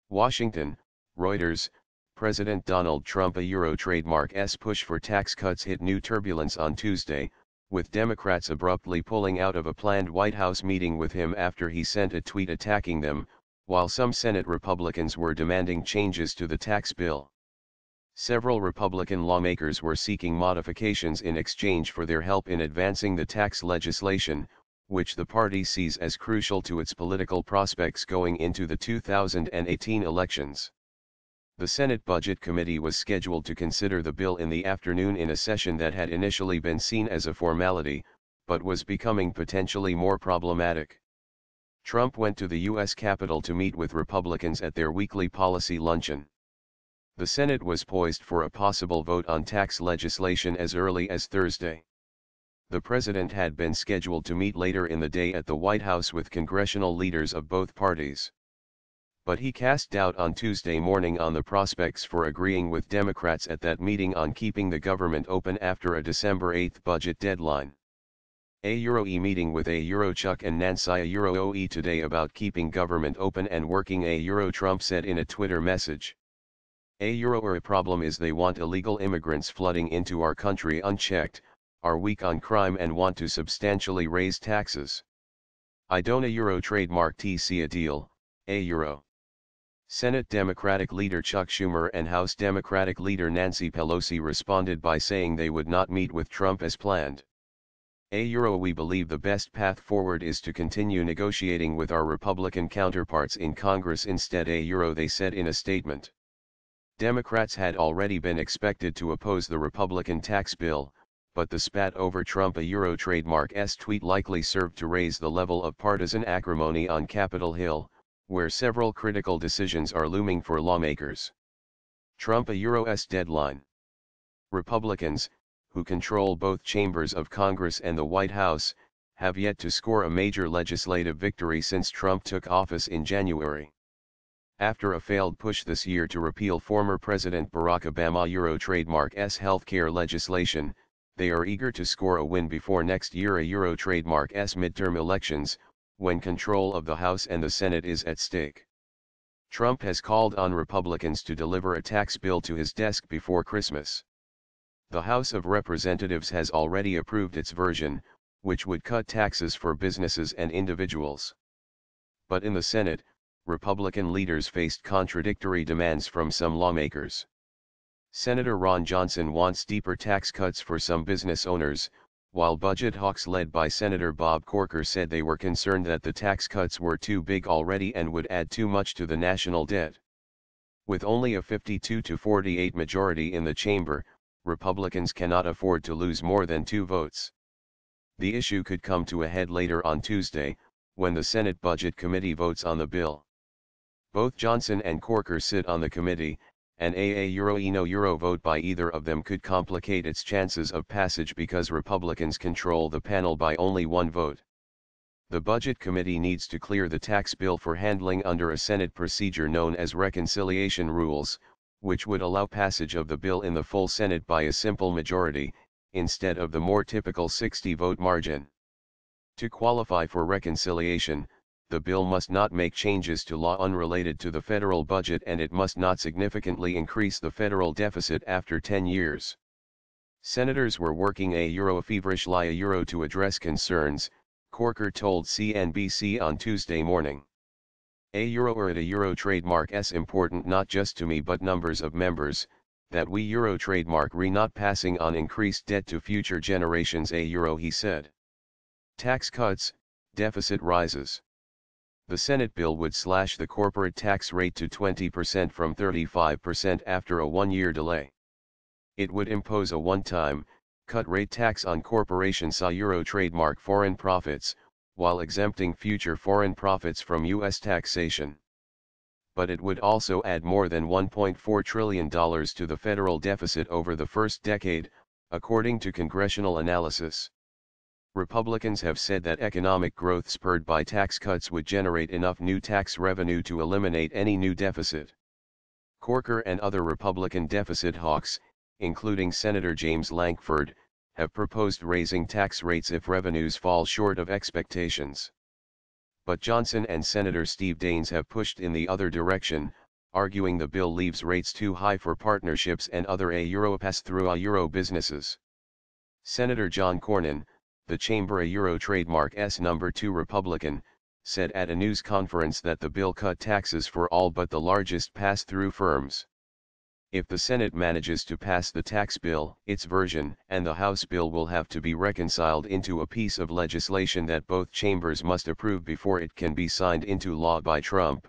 Washington, Reuters, President Donald Trump a trademark's push for tax cuts hit new turbulence on Tuesday, with Democrats abruptly pulling out of a planned White House meeting with him after he sent a tweet attacking them, while some Senate Republicans were demanding changes to the tax bill. Several Republican lawmakers were seeking modifications in exchange for their help in advancing the tax legislation, which the party sees as crucial to its political prospects going into the 2018 elections. The Senate Budget Committee was scheduled to consider the bill in the afternoon in a session that had initially been seen as a formality, but was becoming potentially more problematic. Trump went to the U.S. Capitol to meet with Republicans at their weekly policy luncheon. The Senate was poised for a possible vote on tax legislation as early as Thursday. The president had been scheduled to meet later in the day at the White House with congressional leaders of both parties. But he cast doubt on Tuesday morning on the prospects for agreeing with Democrats at that meeting on keeping the government open after a December 8 budget deadline. A meeting with Chuck and Nancy OE today about keeping government open and working Trump said in a Twitter message. A problem is they want illegal immigrants flooding into our country unchecked, are weak on crime and want to substantially raise taxes. I don't trademark TC a deal, Senate Democratic leader Chuck Schumer and House Democratic leader Nancy Pelosi responded by saying they would not meet with Trump as planned. We believe the best path forward is to continue negotiating with our Republican counterparts in Congress instead they said in a statement. Democrats had already been expected to oppose the Republican tax bill, but the spat over Trump a trademark's tweet likely served to raise the level of partisan acrimony on Capitol Hill, where several critical decisions are looming for lawmakers. Trump a deadline. Republicans, who control both chambers of Congress and the White House, have yet to score a major legislative victory since Trump took office in January. After a failed push this year to repeal former President Barack Obama trademark's healthcare legislation, they are eager to score a win before next year trademark's midterm elections, when control of the House and the Senate is at stake. Trump has called on Republicans to deliver a tax bill to his desk before Christmas. The House of Representatives has already approved its version, which would cut taxes for businesses and individuals. But in the Senate, Republican leaders faced contradictory demands from some lawmakers. Senator Ron Johnson wants deeper tax cuts for some business owners, while budget hawks led by Senator Bob Corker said they were concerned that the tax cuts were too big already and would add too much to the national debt. With only a 52-48 majority in the chamber, Republicans cannot afford to lose more than 2 votes. The issue could come to a head later on Tuesday, when the Senate Budget Committee votes on the bill. Both Johnson and Corker sit on the committee, and a no vote by either of them could complicate its chances of passage because Republicans control the panel by only 1 vote. The Budget Committee needs to clear the tax bill for handling under a Senate procedure known as reconciliation rules, which would allow passage of the bill in the full Senate by a simple majority, instead of the more typical 60-vote margin. To qualify for reconciliation, the bill must not make changes to law unrelated to the federal budget and it must not significantly increase the federal deficit after 10 years. Senators were working feverishly to address concerns, Corker told CNBC on Tuesday morning. A trademark's important not just to me but numbers of members, that we trademark not passing on increased debt to future generations he said. Tax cuts, deficit rises. The Senate bill would slash the corporate tax rate to 20% from 35% after a 1-year delay. It would impose a one-time, cut-rate tax on corporations trademark foreign profits, while exempting future foreign profits from U.S. taxation. But it would also add more than $1.4 trillion to the federal deficit over the first decade, according to congressional analysis. Republicans have said that economic growth spurred by tax cuts would generate enough new tax revenue to eliminate any new deficit. Corker and other Republican deficit hawks, including Senator James Lankford, have proposed raising tax rates if revenues fall short of expectations. But Johnson and Senator Steve Daines have pushed in the other direction, arguing the bill leaves rates too high for partnerships and other Euro pass-through Euro businesses. Senator John Cornyn, the Chamber Euro Trademark's number 2 Republican, said at a news conference that the bill cut taxes for all but the largest pass-through firms. If the Senate manages to pass the tax bill, its version, and the House bill will have to be reconciled into a piece of legislation that both chambers must approve before it can be signed into law by Trump.